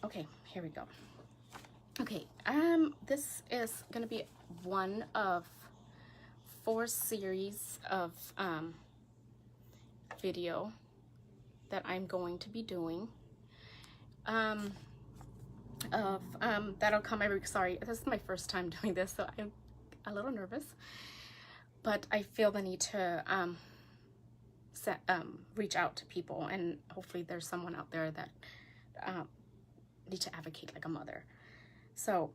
Okay, here we go. Okay, this is gonna be one of 4 series of video that I'm going to be doing. That'll come every, sorry, this is my first time doing this, so I'm a little nervous, but I feel the need to reach out to people, and hopefully there's someone out there that need to advocate like a mother. So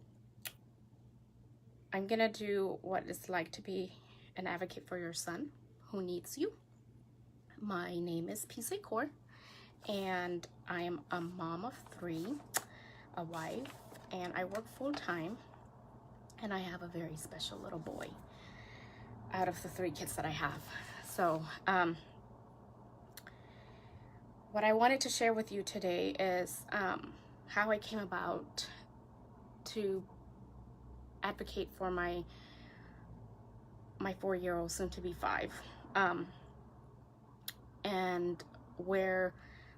I'm gonna do what it's like to be an advocate for your son who needs you. My name is Peace Core, and I am a mom of 3, a wife, and I work full-time, and I have a very special little boy out of the 3 kids that I have. So what I wanted to share with you today is how I came about to advocate for my 4-year-old, soon to be 5, and where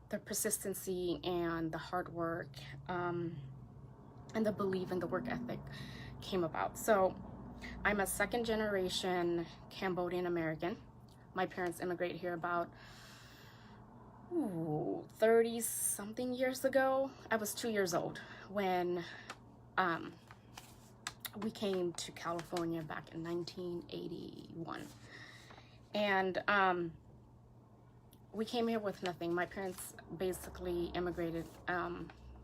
the persistency and the hard work and the belief in the work ethic came about. So I'm a 2nd generation Cambodian American. My parents immigrated here about 30 something years ago. I was 2 years old when we came to California back in 1981, and we came here with nothing. My parents basically immigrated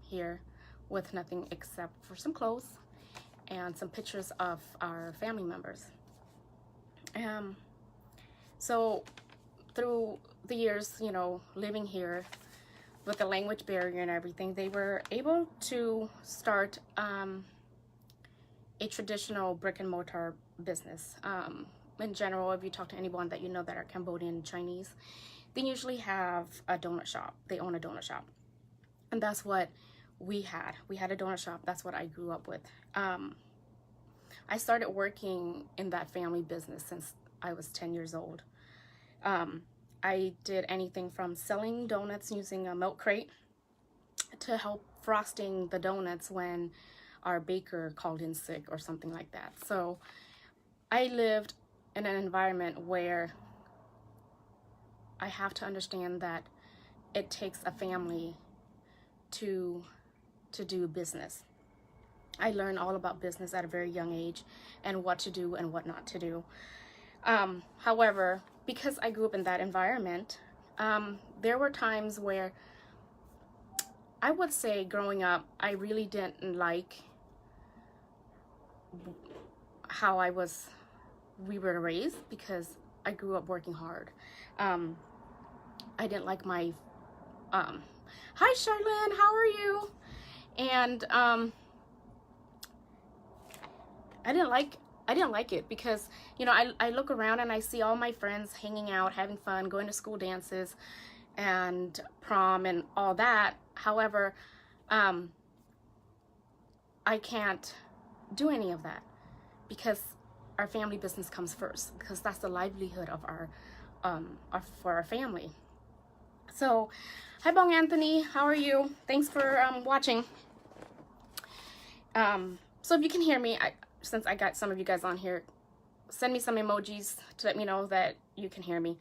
here with nothing except for some clothes and some pictures of our family members. So through the years, you know, living here with the language barrier and everything, they were able to start a traditional brick and mortar business. In general, if you talk to anyone that you know that are Cambodian Chinese, they usually have a donut shop. They own a donut shop. And that's what we had. We had a donut shop. That's what I grew up with. I started working in that family business since I was 10 years old. I did anything from selling donuts using a milk crate to help frosting the donuts when our baker called in sick or something like that. So I lived in an environment where I have to understand that it takes a family to do business. I learned all about business at a very young age and what to do and what not to do. However, because I grew up in that environment, there were times where I would say growing up, I really didn't like how we were raised, because I grew up working hard. I didn't like my, hi Charlene, how are you? And I didn't like it because, you know, I look around and I see all my friends hanging out, having fun, going to school dances and prom and all that. However, I can't do any of that because our family business comes first, because that's the livelihood of for our family. So, hi Bong Anthony, how are you? Thanks for watching. So if you can hear me, since I got some of you guys on here, send me some emojis to let me know that you can hear me.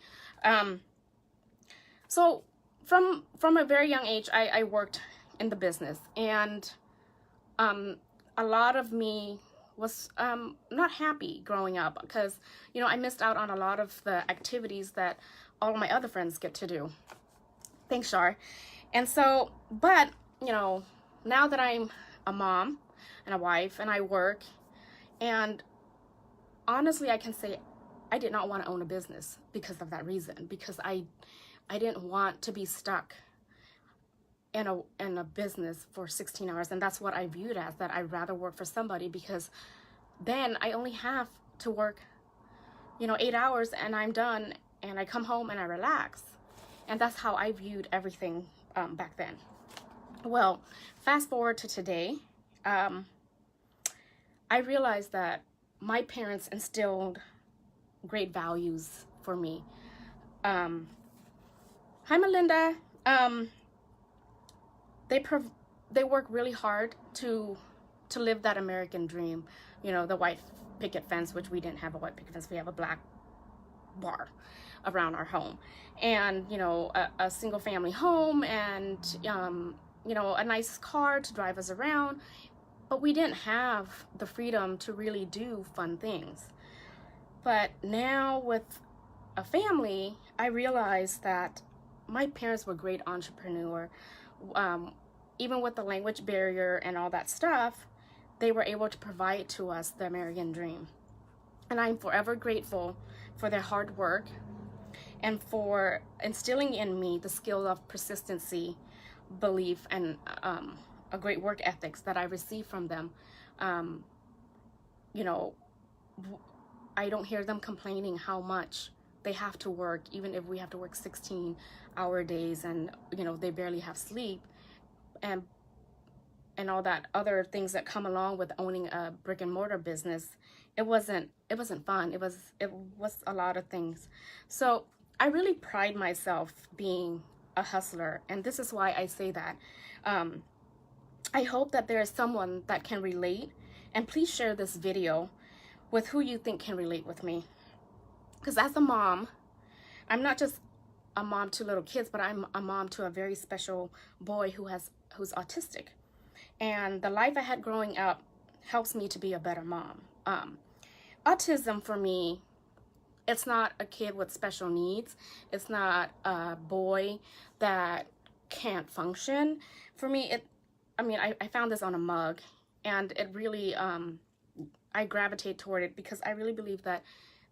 So from a very young age, I worked in the business, and a lot of me was not happy growing up because, you know, I missed out on a lot of the activities that all of my other friends get to do. Thanks, Shar. And so, but, you know, now that I'm a mom and a wife and I work, and honestly, I can say I did not want to own a business because of that reason, because I didn't want to be stuck in a business for 16 hours. And that's what I viewed as, that I'd rather work for somebody, because then I only have to work, you know, 8 hours and I'm done, and I come home and I relax. And that's how I viewed everything back then. Well, fast forward to today, I realized that my parents instilled great values for me. Hi, Melinda. they work really hard to live that American dream. You know, the white picket fence, which we didn't have a white picket fence, we have a black bar around our home, and you know, a single family home, and you know, a nice car to drive us around, but we didn't have the freedom to really do fun things. But now with a family, I realized that my parents were great entrepreneurs. Even with the language barrier and all that stuff, they were able to provide to us the American dream. And I'm forever grateful for their hard work and for instilling in me the skill of persistency, belief, and a great work ethics that I received from them. You know, I don't hear them complaining how much they have to work, even if we have to work 16-hour days and, you know, they barely have sleep, and all that other things that come along with owning a brick and mortar business. It wasn't fun. It was a lot of things. So I really pride myself being a hustler, and this is why I say that. I hope that there is someone that can relate, and please share this video with who you think can relate with me. Because as a mom, I'm not just a mom to little kids, but I'm a mom to a very special boy who's autistic. And the life I had growing up helps me to be a better mom. Autism for me, it's not a kid with special needs. It's not a boy that can't function. For me, I found this on a mug, and it really, I gravitate toward it because I really believe that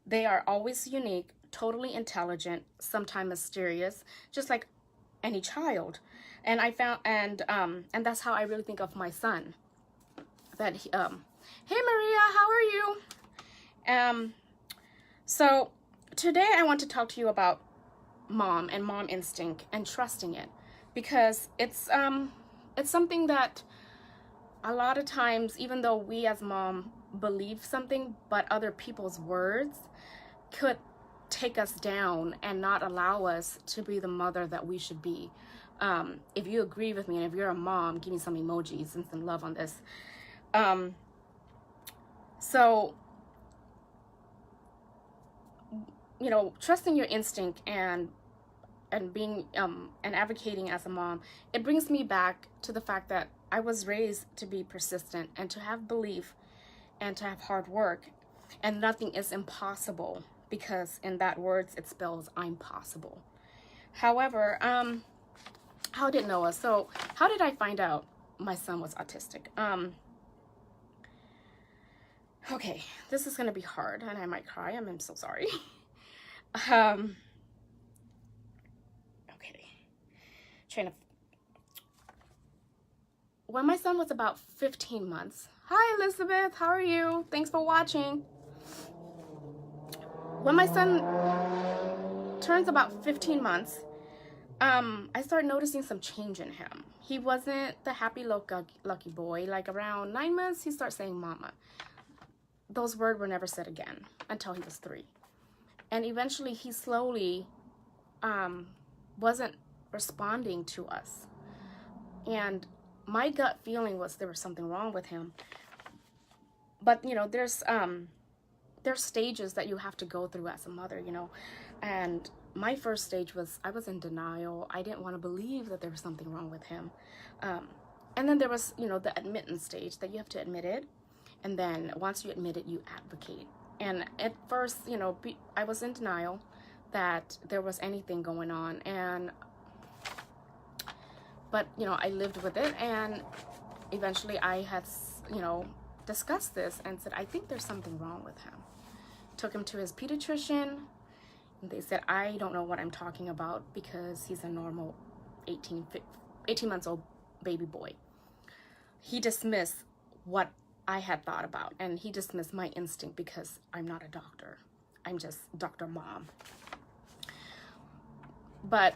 they are always unique, totally intelligent, sometimes mysterious, just like any child. And I found, and that's how I really think of my son. That he, hey Maria, how are you? So today I want to talk to you about mom and mom instinct and trusting it, because it's something that a lot of times, even though we as mom believe something, but other people's words could take us down and not allow us to be the mother that we should be. If you agree with me, and if you're a mom, give me some emojis and some love on this. So, you know, trusting your instinct and being and advocating as a mom, it brings me back to the fact that I was raised to be persistent and to have belief and to have hard work, and nothing is impossible, because in that words it spells I'm possible. However, how did Noah? So how did I find out my son was autistic? Okay, this is gonna be hard, and I might cry. I'm so sorry. Okay, when my son was about 15 months. Hi Elizabeth, how are you? Thanks for watching. When my son turns about 15 months, I started noticing some change in him. He wasn't the happy-lucky boy. Like around 9 months, he started saying mama. Those words were never said again until he was 3. And eventually he slowly wasn't responding to us. And my gut feeling was there was something wrong with him. But, you know, there's stages that you have to go through as a mother, you know. And my first stage was I was in denial. I didn't want to believe that there was something wrong with him. And then there was, you know, the admittance stage that you have to admit it. And then once you admit it, you advocate. And at first, you know, I was in denial that there was anything going on. But, you know, I lived with it. And eventually I had, you know, discussed this and said, I think there's something wrong with him. Took him to his pediatrician. And they said, I don't know what I'm talking about, because he's a normal 18 months old baby boy. He dismissed what I had thought about, and he dismissed my instinct because I'm not a doctor. I'm just Dr. Mom. But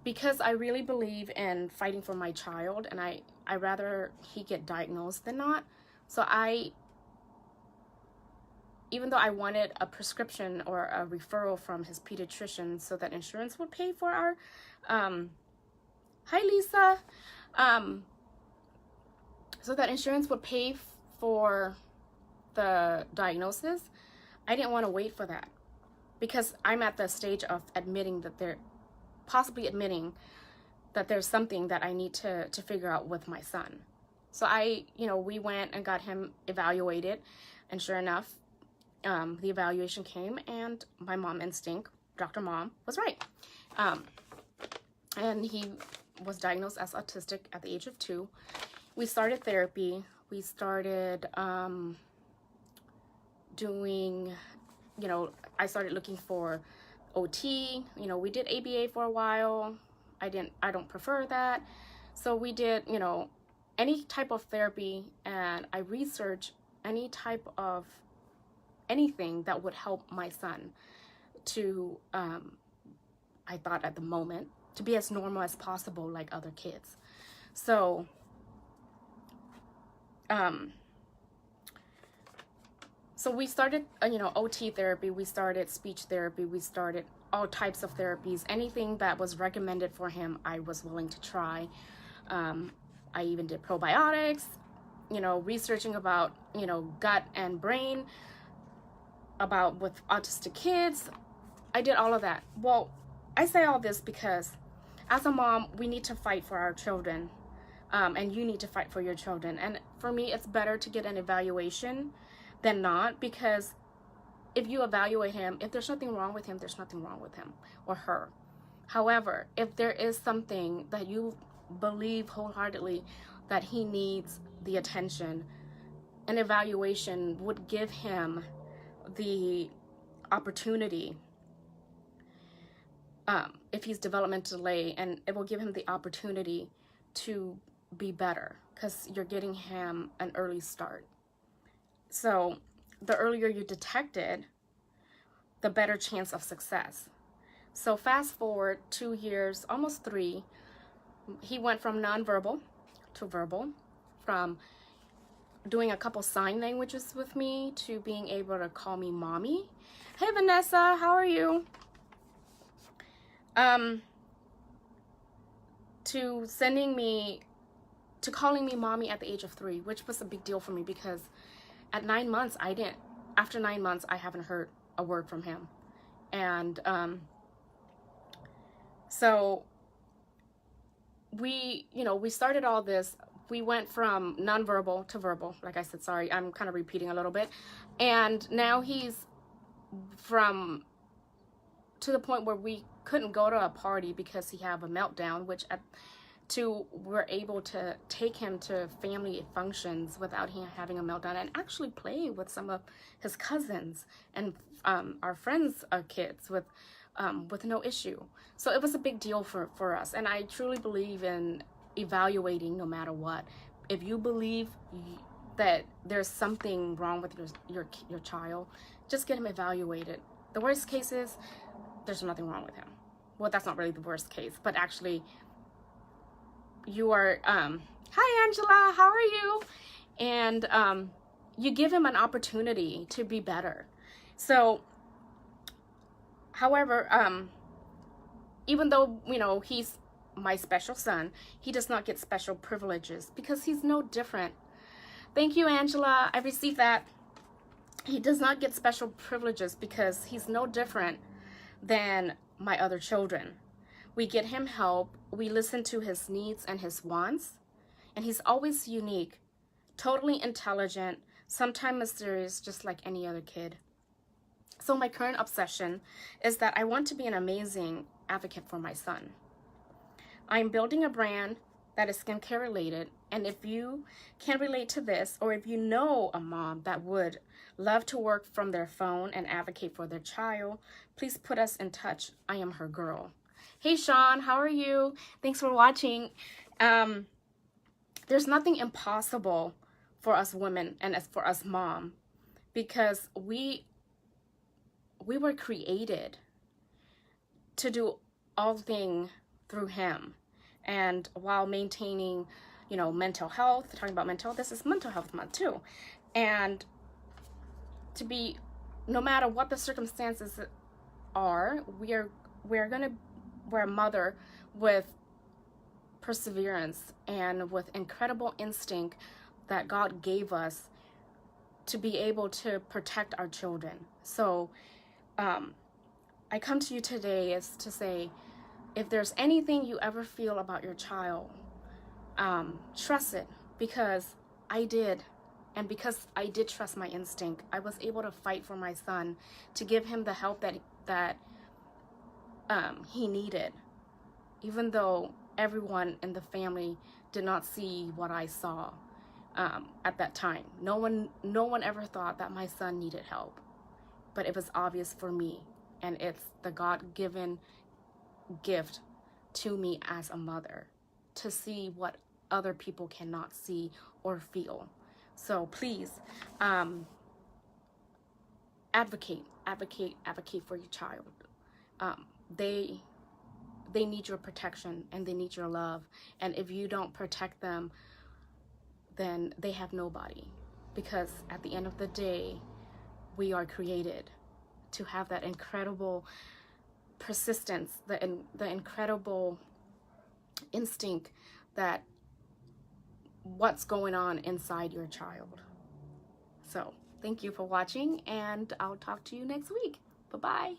because I really believe in fighting for my child, and I rather he get diagnosed than not. So even though I wanted a prescription or a referral from his pediatrician so that insurance would pay for our, hi Lisa, so that insurance would pay for the diagnosis. I didn't want to wait for that because I'm at the stage of admitting that possibly admitting that there's something that I need to figure out with my son. So we went and got him evaluated, and sure enough, the evaluation came, and my mom instinct, Dr. Mom, was right. And he was diagnosed as autistic at the age of 2. We started therapy. We started doing, I started looking for OT. We did ABA for a while. I don't prefer that. So we did, any type of therapy, and I researched any type of anything that would help my son to, I thought at the moment, to be as normal as possible like other kids. So, so we started, OT therapy, we started speech therapy, we started all types of therapies. Anything that was recommended for him, I was willing to try. I even did probiotics, researching about, gut and brain, about with autistic kids. I did all of that. Well, I say all this because as a mom, we need to fight for our children, and you need to fight for your children. And for me, it's better to get an evaluation than not, because if you evaluate him, if there's nothing wrong with him, there's nothing wrong with him or her. However, if there is something that you believe wholeheartedly that he needs the attention, an evaluation would give him the opportunity, if he's developmental delay, and it will give him the opportunity to be better, because you're getting him an early start. So the earlier you detect it, the better chance of success. So fast forward 2 years, almost 3, he went from nonverbal to verbal, from doing a couple sign languages with me to being able to call me mommy. Hey Vanessa, how are you? To calling me mommy at the age of 3, which was a big deal for me, because at 9 months, after 9 months, I haven't heard a word from him. And so we started all this. We went from nonverbal to verbal. Like I said, sorry, I'm kind of repeating a little bit. And now he's to the point where we couldn't go to a party because he had a meltdown, which we're able to take him to family functions without him having a meltdown, and actually play with some of his cousins and our friends' kids with no issue. So it was a big deal for us. And I truly believe in evaluating no matter what. If you believe that there's something wrong with your child, just get him evaluated. The worst case is there's nothing wrong with him. Well, that's not really the worst case, but actually you are, hi Angela, how are you? And you give him an opportunity to be better. So, however, even though, he's my special son, he does not get special privileges because he's no different. Thank you, Angela, I received that. He does not get special privileges because he's no different than my other children. We get him help, we listen to his needs and his wants, and he's always unique, totally intelligent, sometimes mysterious, just like any other kid. So my current obsession is that I want to be an amazing advocate for my son. I'm building a brand that is skincare related, and if you can relate to this, or if you know a mom that would love to work from their phone and advocate for their child, please put us in touch. I am her girl. Hey Sean, how are you? Thanks for watching. There's nothing impossible for us women and as for us mom, because we were created to do all things through him, and while maintaining, mental health. Talking about mental health, this is mental health month too, and to be, no matter what the circumstances are, we're a mother with perseverance and with incredible instinct that God gave us to be able to protect our children. So I come to you today is to say, if there's anything you ever feel about your child, trust it, because I did. And because I did trust my instinct, I was able to fight for my son, to give him the help that he needed, even though everyone in the family did not see what I saw at that time. No one ever thought that my son needed help, but it was obvious for me, and it's the God-given gift to me as a mother to see what other people cannot see or feel. So please, advocate for your child. They need your protection, and they need your love. And if you don't protect them, then they have nobody. Because at the end of the day, we are created to have that incredible persistence, the incredible instinct that what's going on inside your child. So thank you for watching, and I'll talk to you next week. Bye-bye.